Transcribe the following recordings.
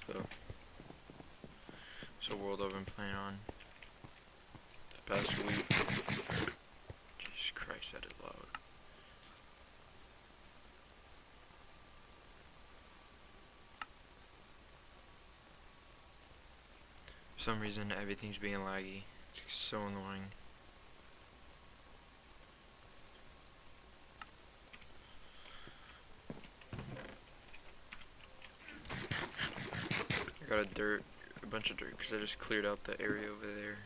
So, it's a world I've been playing on the past week. Jesus Christ, that is loud. For some reason, everything's being laggy. It's so annoying. I got a bunch of dirt, because I just cleared out the area over there.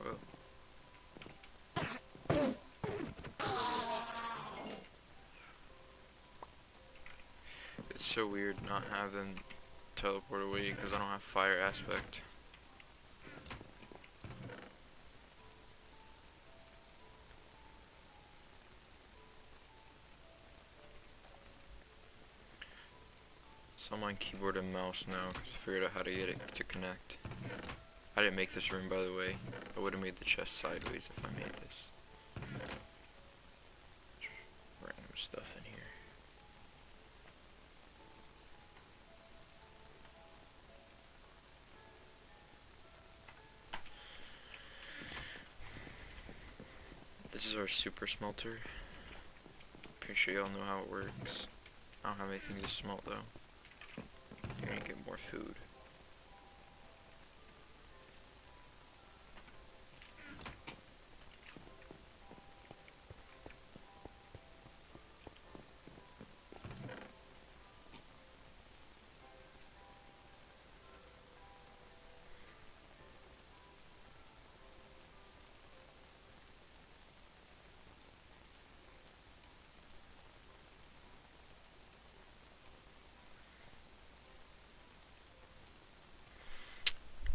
Whoa. It's so weird not having teleport away, because I don't have fire aspect. So I'm on keyboard and mouse now, because I figured out how to get it to connect. I didn't make this room, by the way. I would have made the chest sideways if I made this. Random stuff in here. This is our super smelter. Pretty sure y'all know how it works. I don't have anything to smelt though. You're gonna get more food.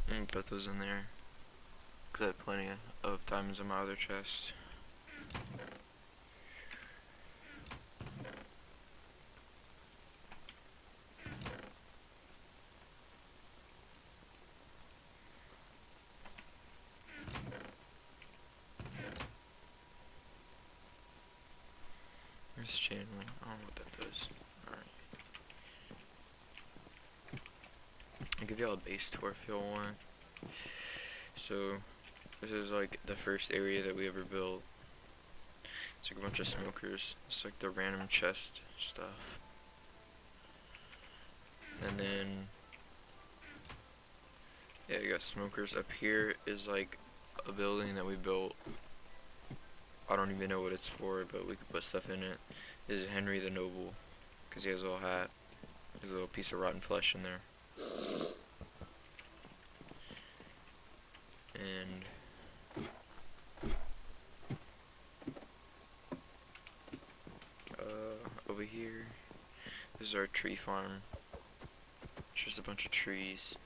I'm gonna put those in there, because I have plenty of diamonds in my other chest. There's channeling. I don't know what that does. Alright. I'll give y'all a base tour if y'all want. So, this is like the first area that we ever built. It's like a bunch of smokers. It's like the random chest stuff. And then, yeah, you got smokers. Up here is like a building that we built. I don't even know what it's for, but we could put stuff in it. This is Henry the Noble, because he has a little hat. There's a little piece of rotten flesh in there. And over here, this is our tree farm. It's just a bunch of trees.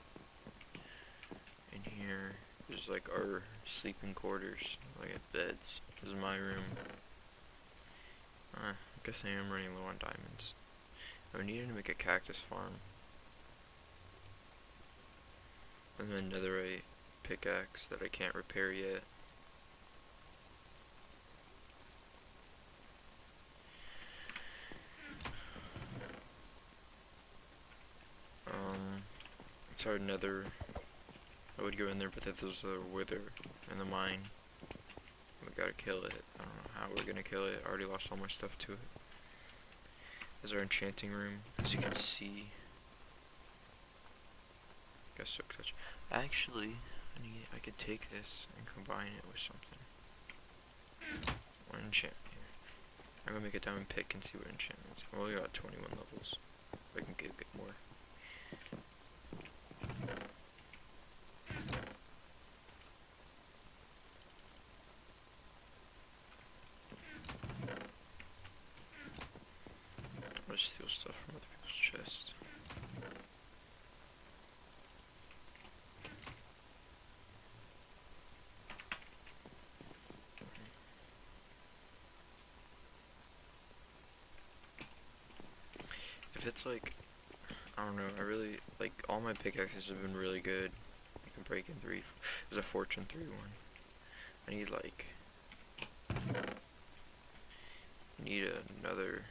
In here, there's like our sleeping quarters, like beds. This is my room. I guess I am running low on diamonds. I needed to make a cactus farm. And then netherite pickaxe that I can't repair yet. It's our nether. I would go in there, but that there's a wither in the mine. We gotta kill it. I don't know how we're gonna kill it. I already lost all my stuff to it. This is our enchanting room, as you can see. Got silk touch. Actually, I could take this and combine it with something. One enchant here. I'm gonna make a diamond pick and see what enchantments. Well, we got 21 levels. I can get more. I'll just steal stuff from other people's chests. If it's like, I don't know, I really, like, all my pickaxes have been really good. I can break in 3. There's a fortune 3 one. I need, like, another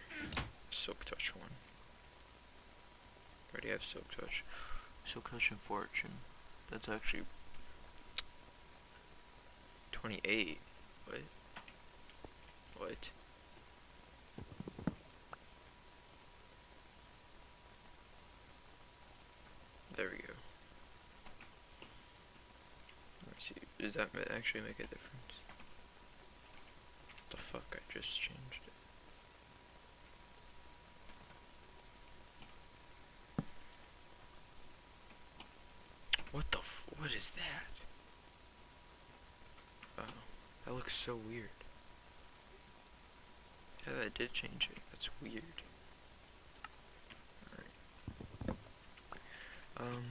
silk touch one. already have Silk Touch. Silk Touch and Fortune. That's actually 28. What? What? There we go. Let me see. Does that actually make a difference? What the fuck? I just changed it. What is that? Oh, that looks so weird. Yeah, that did change it. That's weird. Alright.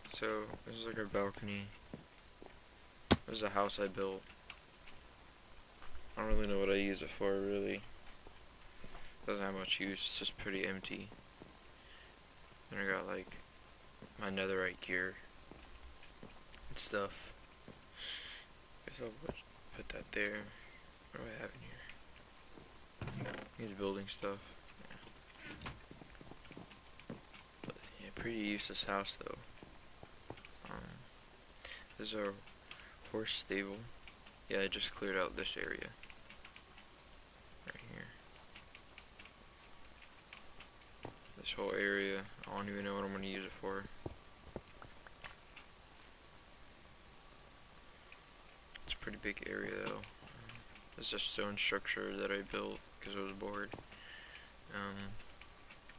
So, this is like our balcony. This is a house I built. I don't really know what I use it for, really. Doesn't have much use, it's just pretty empty. And I got like my netherite gear and stuff. Guess I'll put that there. What do I have in here? He's building stuff. Yeah. But, yeah, pretty useless house though. This is our horse stable. Yeah, I just cleared out this area. Right here. This whole area. I don't even know what I'm going to use it for. It's a pretty big area though. This is a stone structure that I built because I was bored.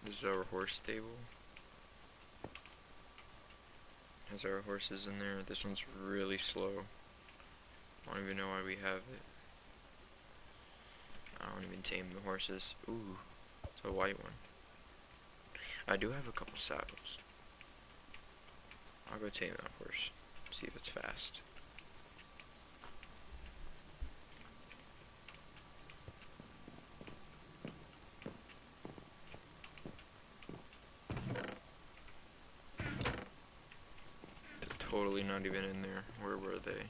This is our horse stable. Has our horses in there. This one's really slow. I don't even know why we have it. I don't even tame the horses. Ooh, it's a white one. I do have a couple saddles. I'll go tame that horse. See if it's fast. They're totally not even in there. Where were they?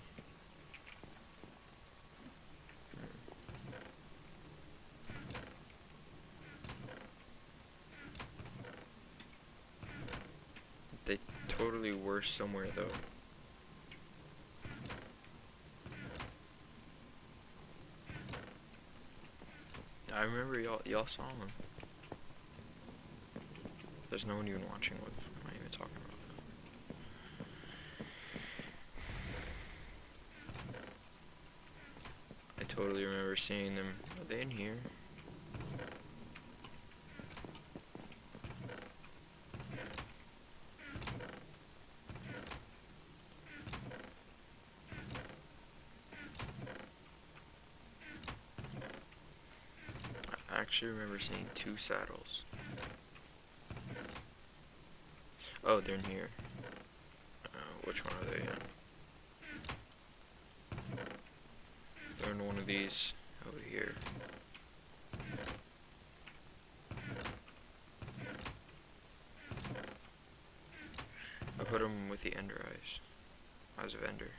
They totally were somewhere though. I remember y'all saw them. There's no one even watching. What am I even talking about? I totally remember seeing them. Are they in here? I actually remember seeing 2 saddles. Oh, they're in here. Which one are they in? They're in one of these over here. I put them with the ender eyes of ender.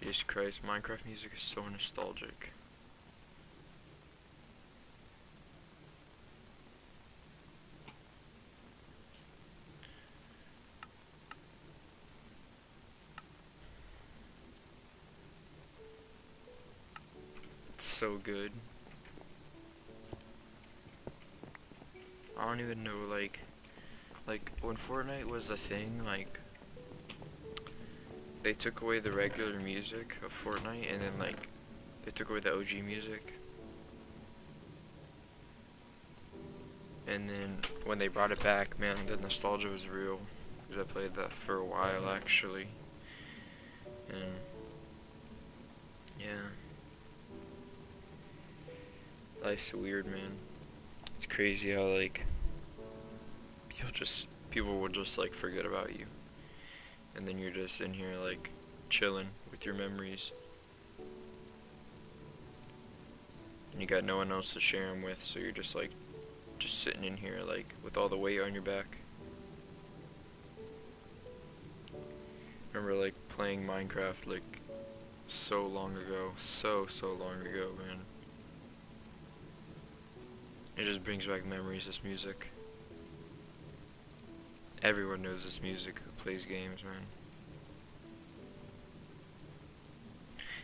Jesus Christ, Minecraft music is so nostalgic. It's so good. I don't even know, like when Fortnite was a thing, like they took away the regular music of Fortnite and then like they took away the OG music. And then when they brought it back, man, the nostalgia was real. Because I played that for a while actually. And yeah. Life's weird, man. It's crazy how like people will just like forget about you. And then you're just in here like chilling with your memories. And you got no one else to share them with, so you're just like just sitting in here like with all the weight on your back. Remember like playing Minecraft like So long ago. So long ago, man. It just brings back memories, this music. Everyone knows this music who plays games, man.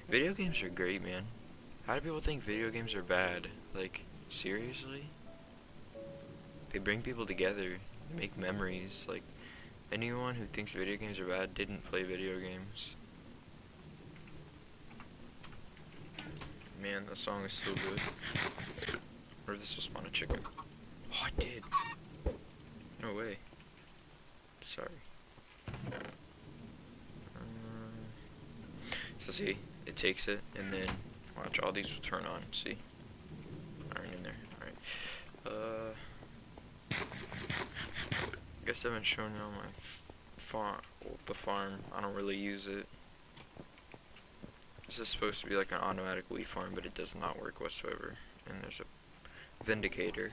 Video games are great, man. How do people think video games are bad? Like, seriously? They bring people together, make memories. Like, anyone who thinks video games are bad didn't play video games. Man, that song is so good. Or this will spawn a chicken. Oh, I did. No way. Sorry. So see, it takes it, and then watch, all these will turn on. See, iron in there. All right. I guess I haven't shown you on my farm. Well, the farm. I don't really use it. This is supposed to be like an automatic wheat farm, but it does not work whatsoever. And there's a vindicator.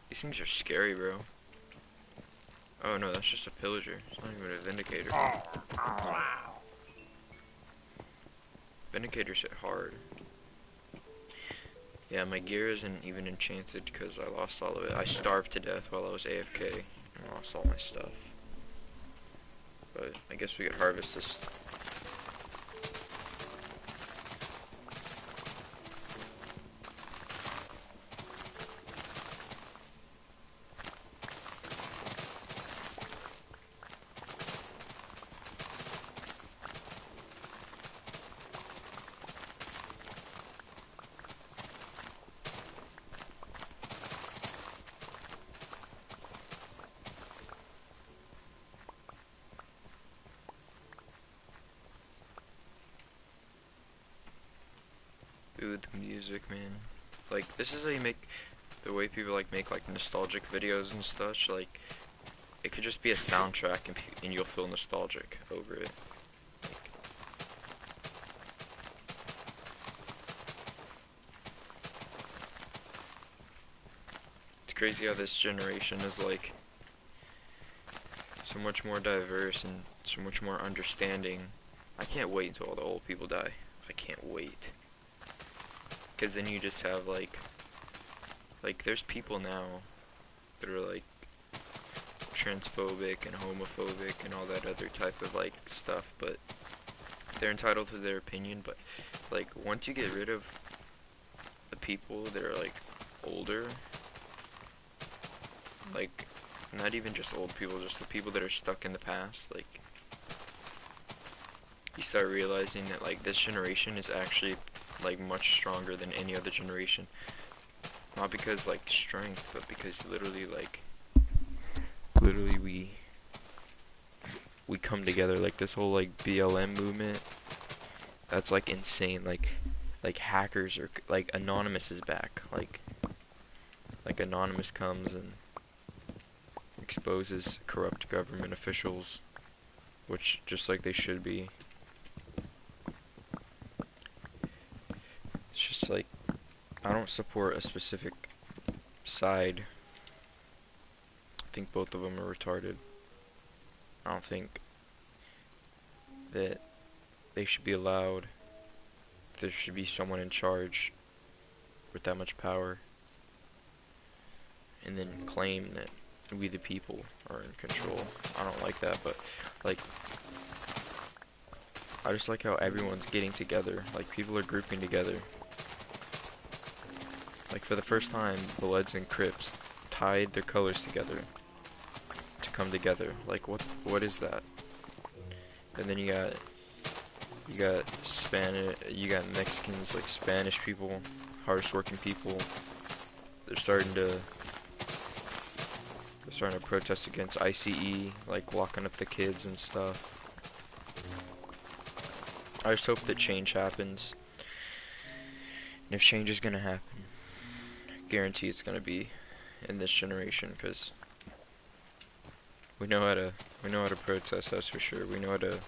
These things are scary, bro. Oh no, that's just a pillager. It's not even a vindicator. Vindicators hit hard. Yeah, my gear isn't even enchanted because I lost all of it. I starved to death while I was AFK and lost all my stuff. But I guess we could harvest this. Dude, the music, man. Like, this is how you make, the way people like make like nostalgic videos and such. Like, it could just be a soundtrack and you'll feel nostalgic over it. Like, it's crazy how this generation is like so much more diverse and so much more understanding. I can't wait until all the old people die. I can't wait. Because then you just have like there's people now that are like transphobic and homophobic and all that other type of like stuff, but they're entitled to their opinion. But like, once you get rid of the people that are like older, like, not even just old people, just the people that are stuck in the past, like, you start realizing that like this generation is actually like much stronger than any other generation. Not because like strength, but because literally we come together. Like this whole like BLM movement, that's like insane. Like hackers are like Anonymous is back. Like Anonymous comes and exposes corrupt government officials, which just like they should be. It's just like, I don't support a specific side. I think both of them are retarded. I don't think that they should be allowed. There should be someone in charge with that much power, and then claim that we the people are in control. I don't like that, but like, I just like how everyone's getting together. Like, people are grouping together. Like, for the first time, Bloods and Crips tied their colors together to come together. Like, what is that? And then you got Mexicans, like Spanish people, hardest working people. They're starting to protest against ICE, like locking up the kids and stuff. I just hope that change happens. And if change is gonna happen, I guarantee it's gonna be in this generation, because we know how to protest, that's for sure. We know how to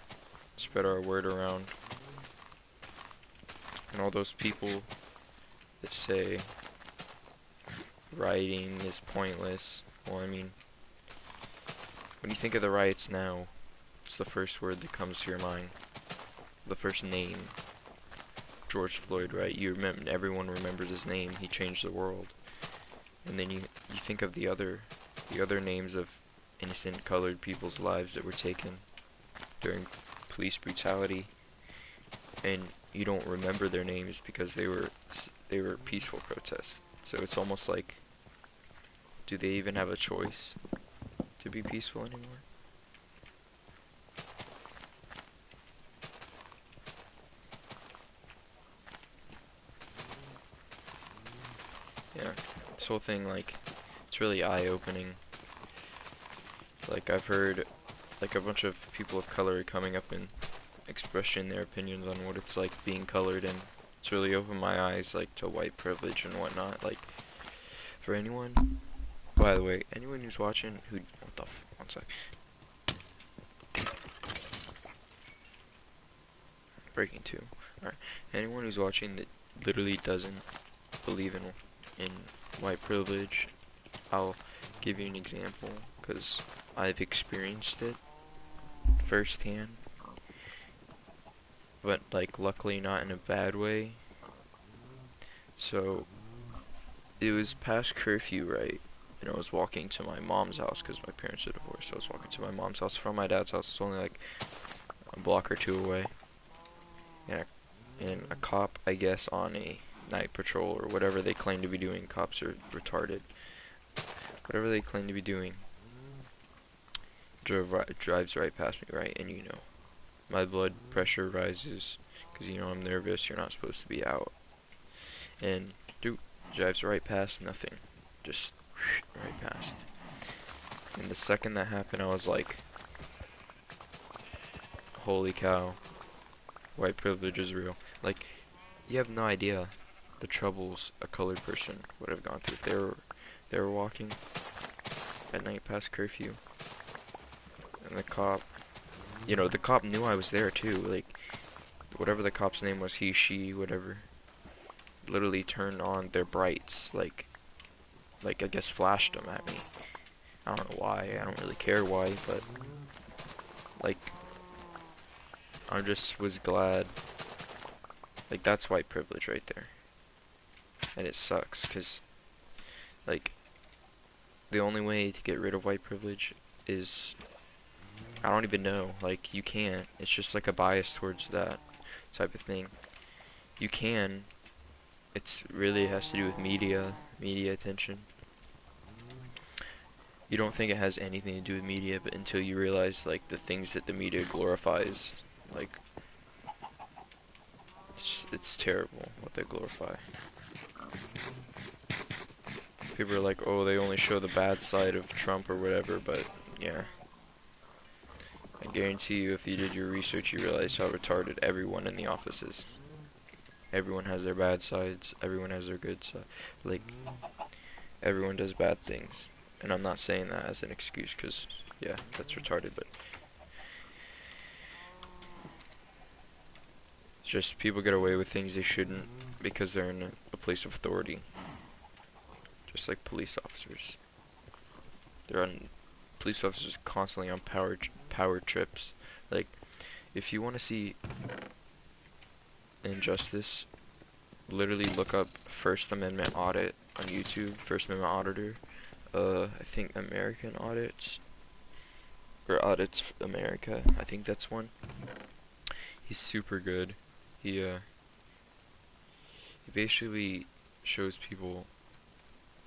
spread our word around. And all those people that say rioting is pointless, well, I mean, when you think of the riots now, what's the first word that comes to your mind? The first name. George Floyd, right? You remember, everyone remembers his name. He changed the world. And then you think of the other names of innocent colored people's lives that were taken during police brutality, and you don't remember their names because they were peaceful protests. So it's almost like, do they even have a choice to be peaceful anymore? Yeah, this whole thing, like, it's really eye-opening. Like, I've heard, like, a bunch of people of color coming up and expressing their opinions on what it's like being colored, and it's really opened my eyes, like, to white privilege and whatnot. Like, for anyone, by the way, anyone who's watching, what the one sec. Breaking two. Alright, anyone who's watching that literally doesn't believe in white privilege, I'll give you an example, because I've experienced it firsthand, but, like, luckily not in a bad way. So, it was past curfew, right? And I was walking to my mom's house, because my parents are divorced, so I was walking to my mom's house from my dad's house. It's only like a block or two away. And a cop, I guess, on a night patrol, or whatever they claim to be doing, cops are retarded, whatever they claim to be doing, drives right past me, right? And my blood pressure rises, because I'm nervous. You're not supposed to be out. And dude drives right past, nothing, just right past. And the second that happened, I was like, holy cow, white privilege is real. Like, you have no idea the troubles a colored person would have gone through if they were walking at night past curfew. And the cop, the cop knew I was there too. Like, whatever the cop's name was, he, she, whatever, literally turned on their brights, like I guess flashed them at me. I don't know why. I don't really care why, but like, I just was glad. Like, that's white privilege right there. And it sucks, because, like, the only way to get rid of white privilege is, I don't even know. Like, you can't. It's just like a bias towards that type of thing. You can. It's really has to do with media attention. You don't think it has anything to do with media, but until you realize, like, the things that the media glorifies, like, it's terrible what they glorify. People are like, oh, they only show the bad side of Trump or whatever, but yeah. I guarantee you, if you did your research, you realize how retarded everyone in the office is. Everyone has their bad sides, everyone has their good side. Like, everyone does bad things. And I'm not saying that as an excuse, because, yeah, that's retarded, but it's just people get away with things they shouldn't because they're in a place of authority. Just like police officers. Police officers constantly on power trips. Like, if you want to see injustice, literally look up First Amendment audit on YouTube, First Amendment auditor. I think American audits, or Audits America, I think that's one. He's super good. He basically shows people,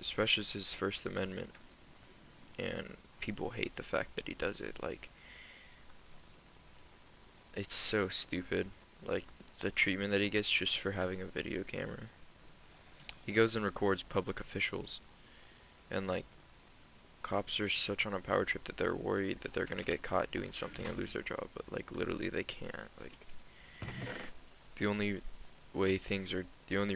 especially his First Amendment, and people hate the fact that he does it. Like, it's so stupid. Like, the treatment that he gets just for having a video camera. He goes and records public officials, and, like, cops are such on a power trip that they're worried that they're gonna get caught doing something and lose their job, but, like, literally they can't. Like, the only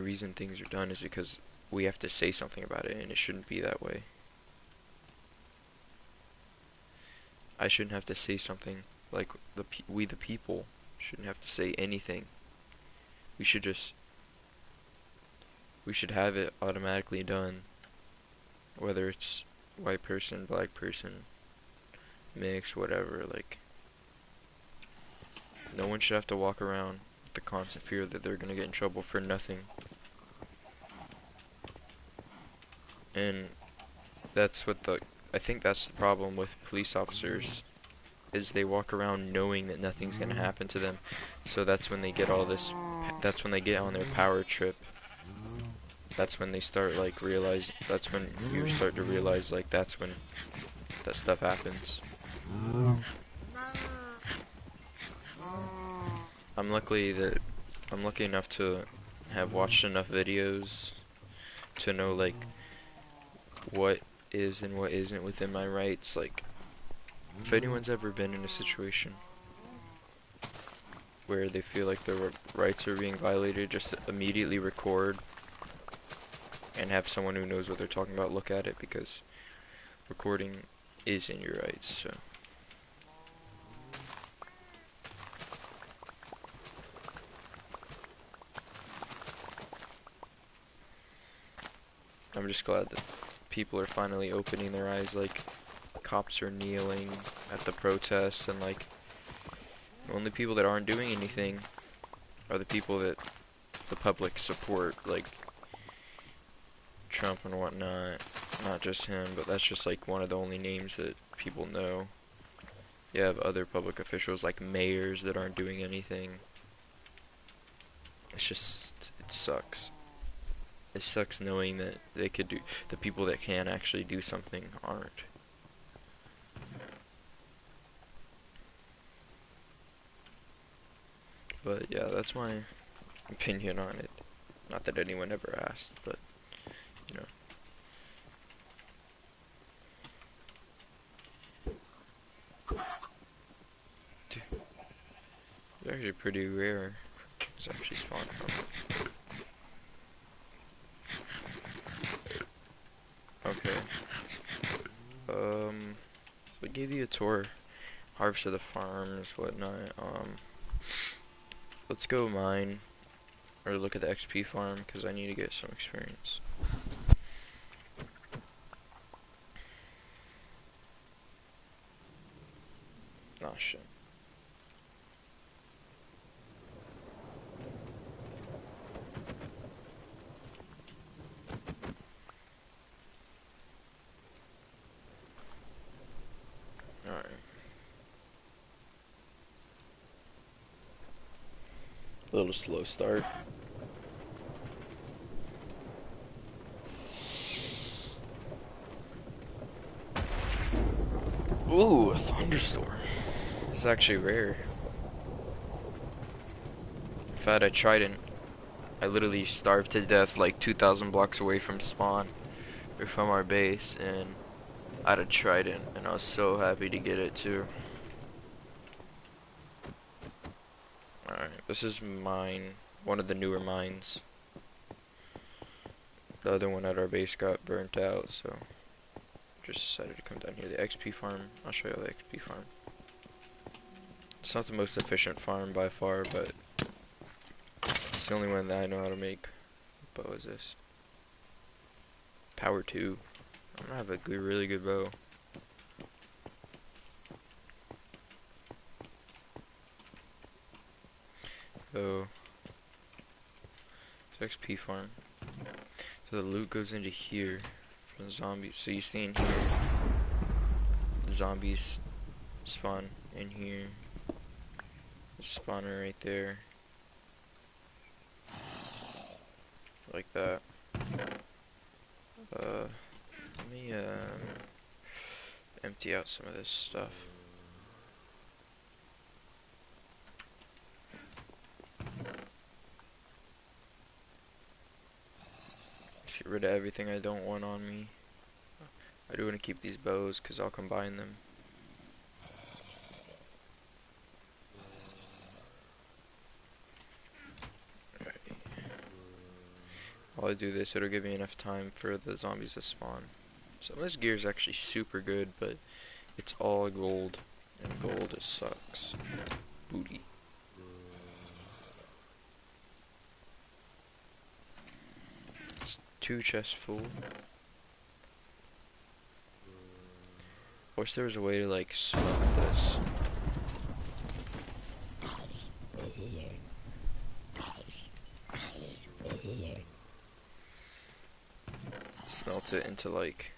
reason things are done is because we have to say something about it, and it shouldn't be that way. I shouldn't have to say something. Like, we the people shouldn't have to say anything. We should have it automatically done, whether it's white person, black person, mixed, whatever. Like, no one should have to walk around with the constant fear that they're gonna get in trouble for nothing. And that's what I think that's the problem with police officers, is they walk around knowing that nothing's gonna happen to them. So that's when they get all this, that's when they get on their power trip. That's when they start like realize, that's when you start to realize like that's when that stuff happens. I'm lucky enough to have watched enough videos to know like what is and what isn't within my rights. Like, if anyone's ever been in a situation where they feel like their rights are being violated, just immediately record and have someone who knows what they're talking about look at it, because recording is in your rights. So I'm just glad that people are finally opening their eyes. Like, cops are kneeling at the protests, and like the only people that aren't doing anything are the people that the public support, like Trump and whatnot. Not just him, but that's just like one of the only names that people know. You have other public officials like mayors that aren't doing anything. It's just, it sucks. It sucks knowing that they could do, the people that can actually do something aren't. But yeah, that's my opinion on it. Not that anyone ever asked, but you know. Dude, it's actually pretty rare. It's actually spawned from. Okay. So we gave you a tour. Harvest of the farms, whatnot. Let's go mine, or look at the XP farm, because I need to get some experience. Oh shit. Alright. A little slow start. Ooh, a thunderstorm. This is actually rare. If I had a trident, I literally starved to death like 2,000 blocks away from spawn, or from our base, and I had a trident, and I was so happy to get it too. Alright, this is mine, one of the newer mines. The other one at our base got burnt out, so just decided to come down here. The XP farm, I'll show you the XP farm. It's not the most efficient farm by far, but it's the only one that I know how to make. What bow is this? Power 2. I'm gonna have a good, really good bow. So, it's XP farm. So the loot goes into here from the zombies. So you see in here, the zombies spawn in here. There's a spawner right there. Like that. Let me empty out some of this stuff. Let's get rid of everything I don't want on me. I do want to keep these bows because I'll combine them. Alrighty. While I do this, it'll give me enough time for the zombies to spawn. Some of this gear is actually super good, but it's all gold, and gold just sucks. Booty. It's 2 chests full. I wish there was a way to like smoke this. smelt it into like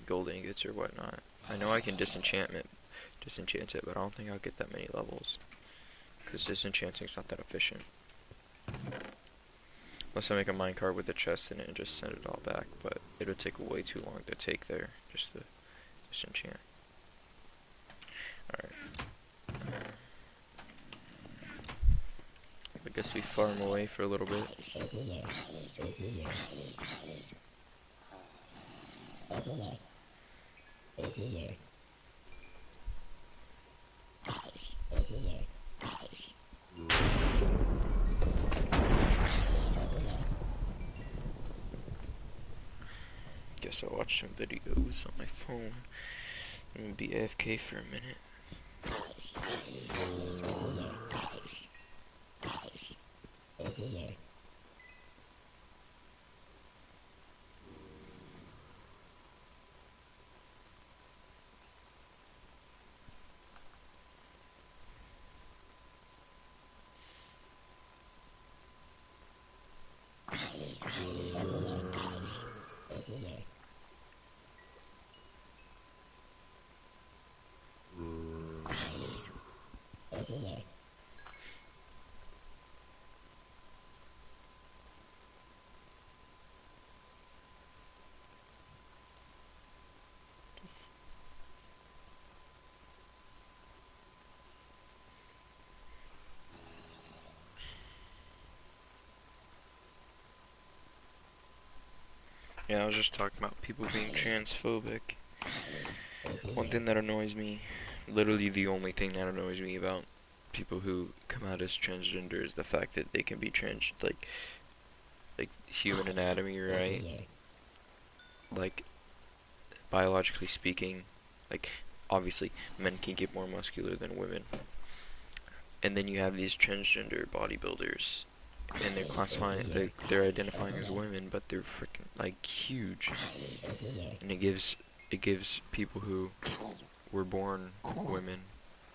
gold ingots or whatnot. I know I can disenchant it, but I don't think I'll get that many levels. Because disenchanting's not that efficient. Unless I make a minecart with a chest in it and just send it all back, but it would take way too long to take there, just to disenchant. Alright. I guess we farm away for a little bit. Guess I'll watch some videos on my phone. I'm gonna be AFK for a minute. Yeah, I was just talking about people being transphobic. One thing that annoys me, literally the only thing that annoys me about people who come out as transgender is the fact that they can be like human anatomy, right? Like, biologically speaking, like, obviously, men can get more muscular than women. And then you have these transgender bodybuilders, and they're they're identifying as women, but they're freaking, like, huge. And it gives people who were born women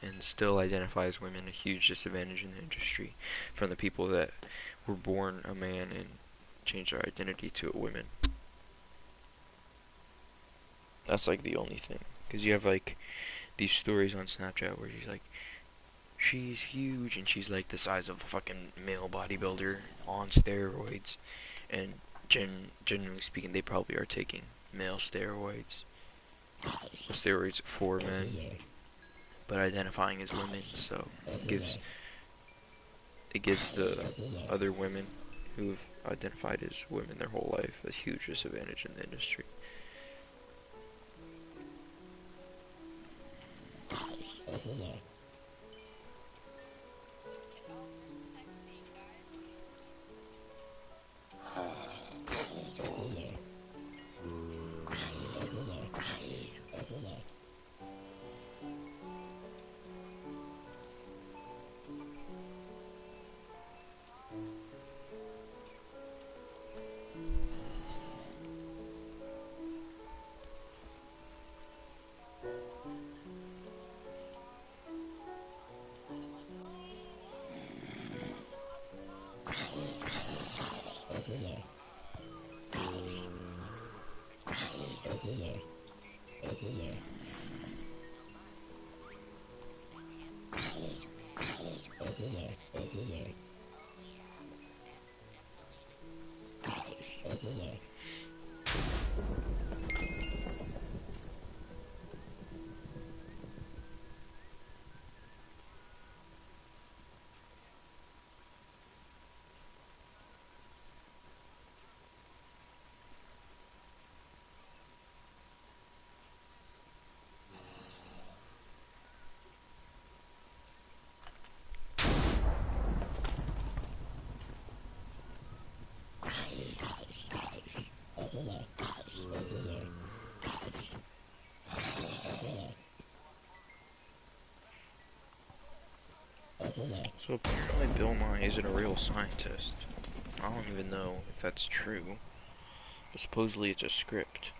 and still identify as women a huge disadvantage in the industry from the people that were born a man and changed their identity to a woman. That's like the only thing. Because you have like these stories on Snapchat where she's huge and she's like the size of a fucking male bodybuilder on steroids. And generally speaking, they probably are taking male steroids. Steroids for men, but identifying as women, so it gives the other women who've identified as women their whole life a huge disadvantage in the industry. So apparently Bill Nye isn't a real scientist. I don't even know if that's true, but supposedly it's a script.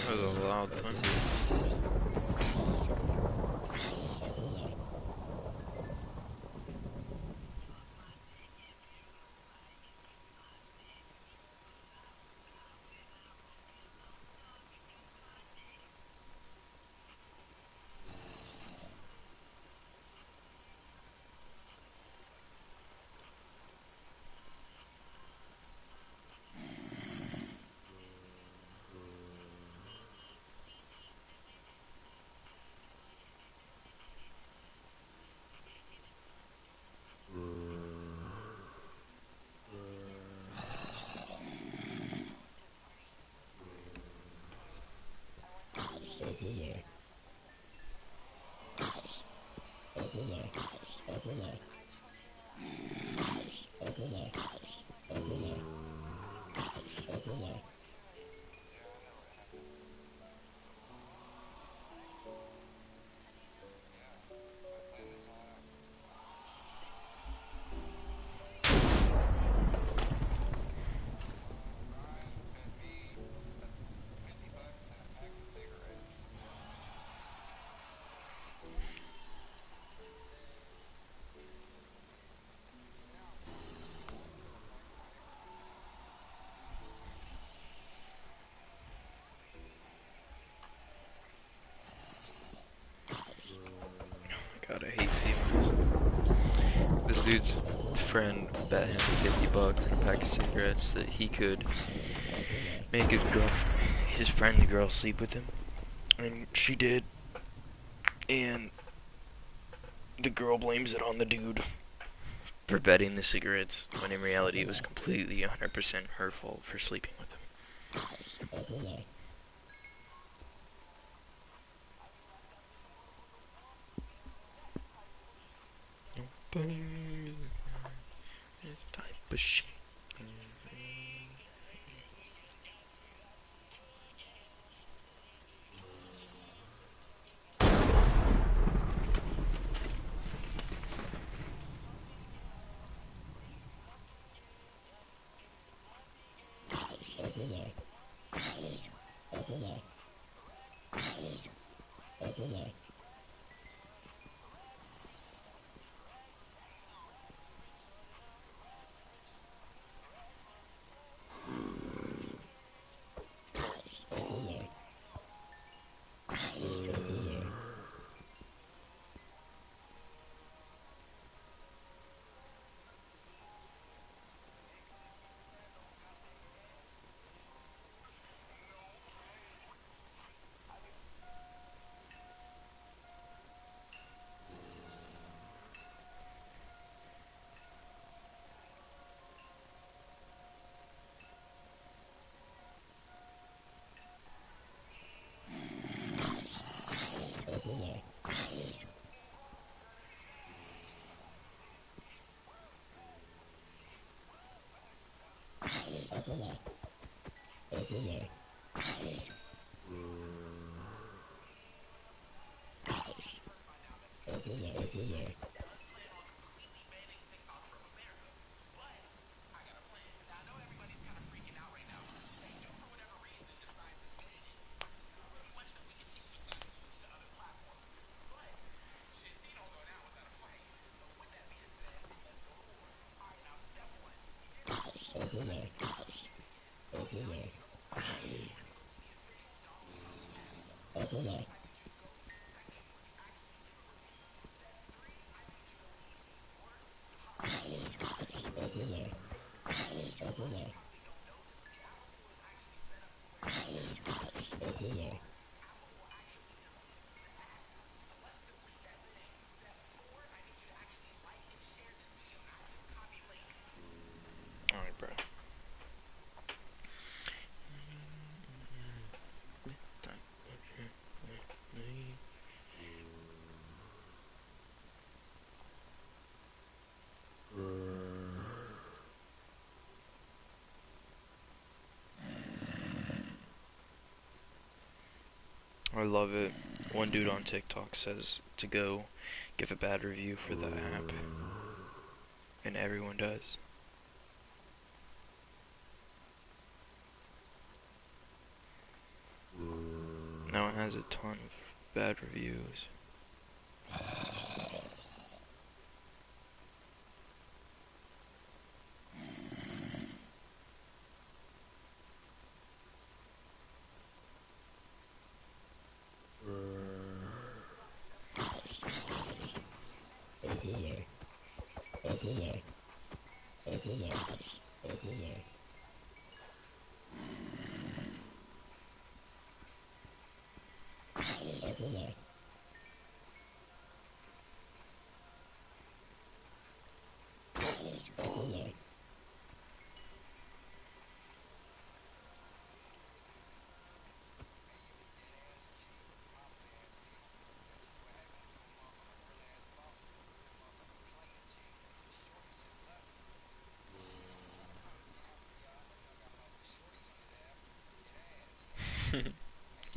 That was a loud thunder. dude's friend bet him $50 and a pack of cigarettes that he could make his friend's girl sleep with him. And she did. And the girl blames it on the dude for betting the cigarettes, when in reality it was completely 100% her fault for sleeping with him. Type of shit. Alright, bro. I love it. One dude on TikTok says to go give a bad review for the app, and everyone does. Now it has a ton of bad reviews.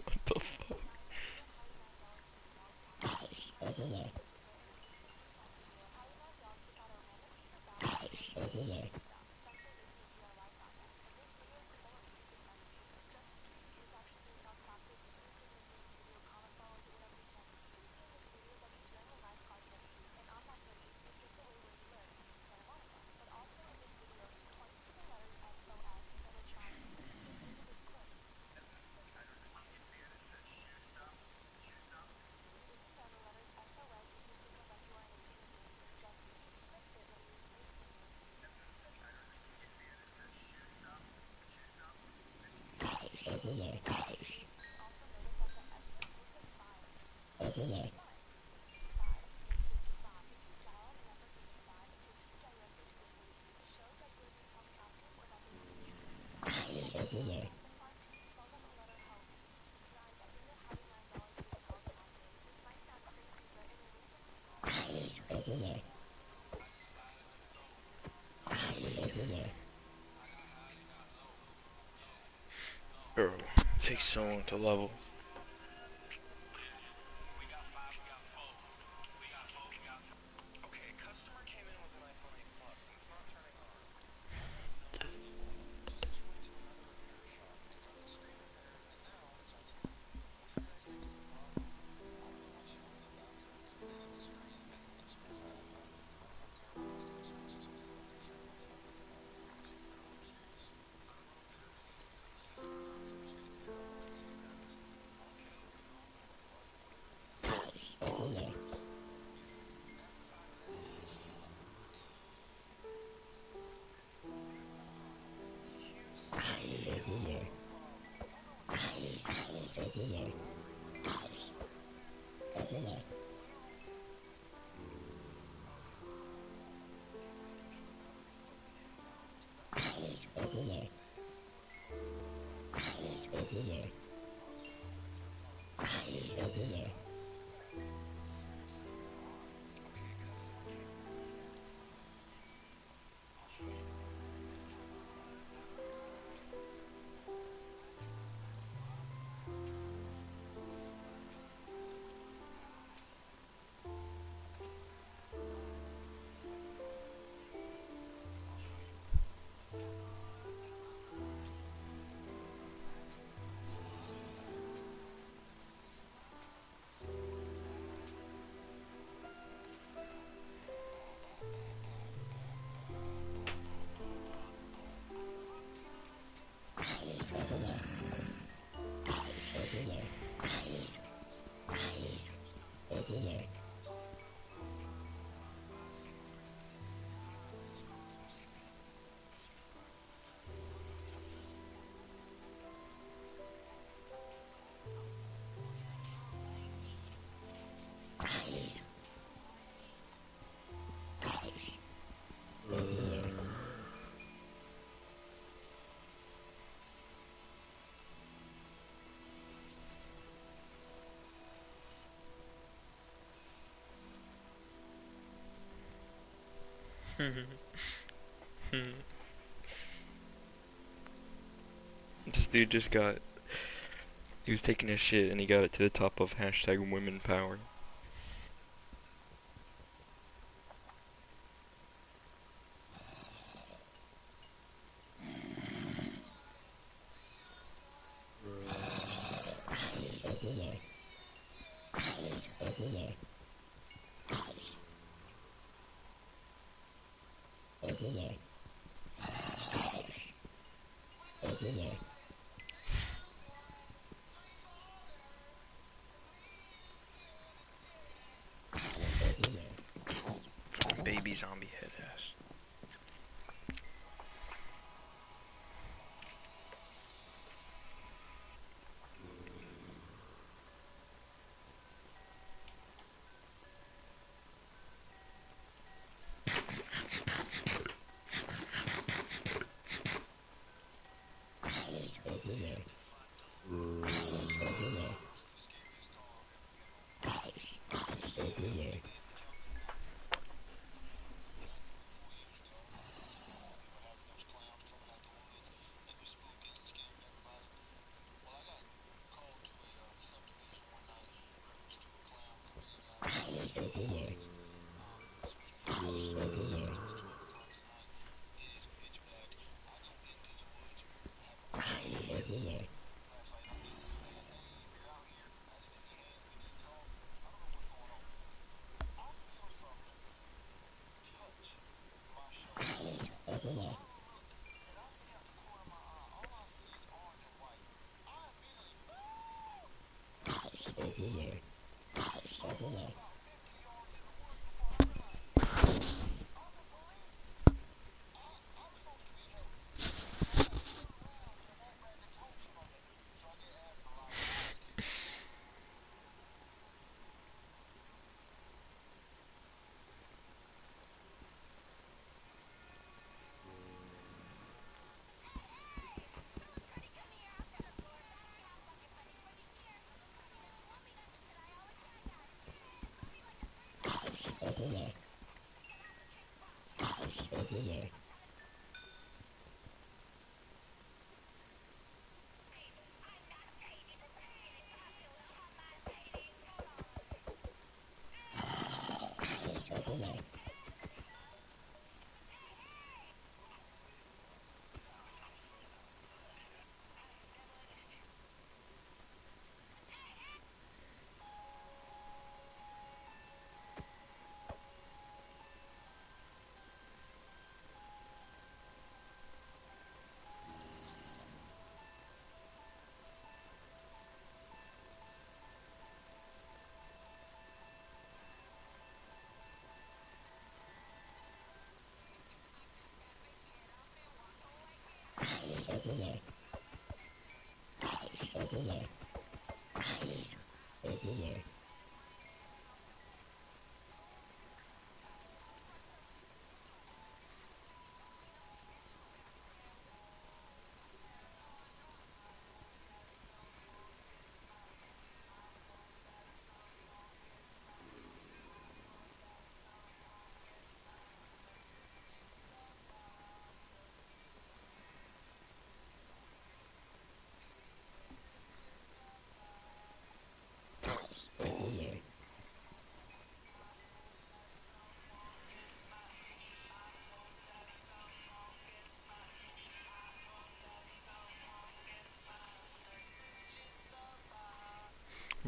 What the fuck? Bro, it takes so long to level. This dude just got. He was taking a shit and he got it to the top of hashtag women power. Baby zombie head ass.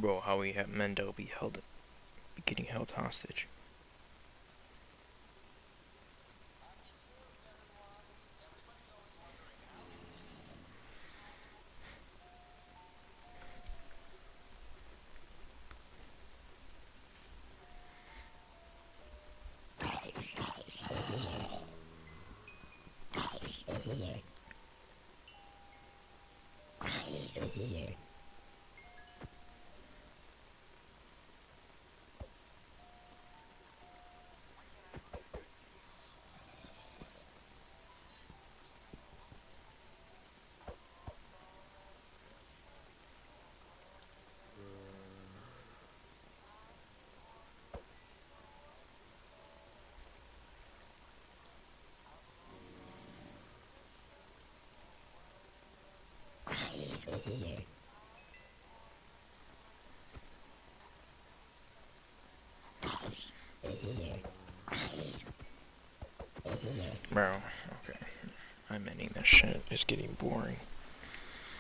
Bro, how we have Mendel be getting held hostage. Bro, okay. I'm ending this shit. It's getting boring.